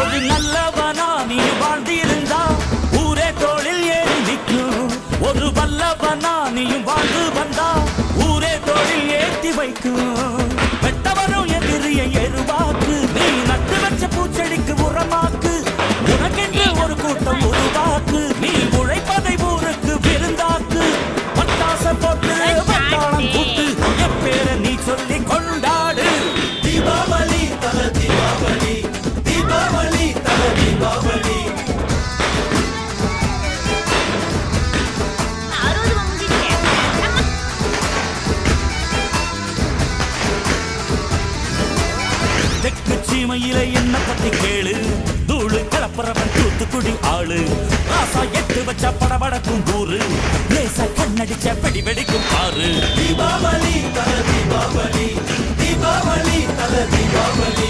ஒரு நல்லவனா நீ வாழ்ந்திருந்தா ஊரே தோளில் ஏறி நிற்கும். ஒரு வல்லவனா நீயும் வாழ்ந்து வந்தா ஊரே தோளில் ஏற்றி வைக்கும். வெட்டவரும் எதிரியை எருவாக்கு, நீ நட்டு வச்ச பூச்செடிக்கு உரமாக்கு. உனக்கென்று ஒரு கூட்டம் உருவாக்கு, நீ உழைப்பதை ஊருக்கு விருந்தாக்கு. பட்டாச போட்டு வட்டாளம் கூட்டு எப்பேர நீ சொல்லி கொண்டாடு. தீபாவளி தல தீபாவளி, தீபாவளி தல தீபாவளி. தெற்கு சீமையில என்ன பத்தி கேளு, தூளு கிளப்புறவன் தூத்துக்குடி ஆளு. ராசா எட்டு வச்ச படபடக்கும் ஊரு, லேசா கண்ணடிச்ச வெடி வெடிக்கும் பாரு. தீபாவளி தல தீபாவளி, தீபாவளி தல தீபாவளி.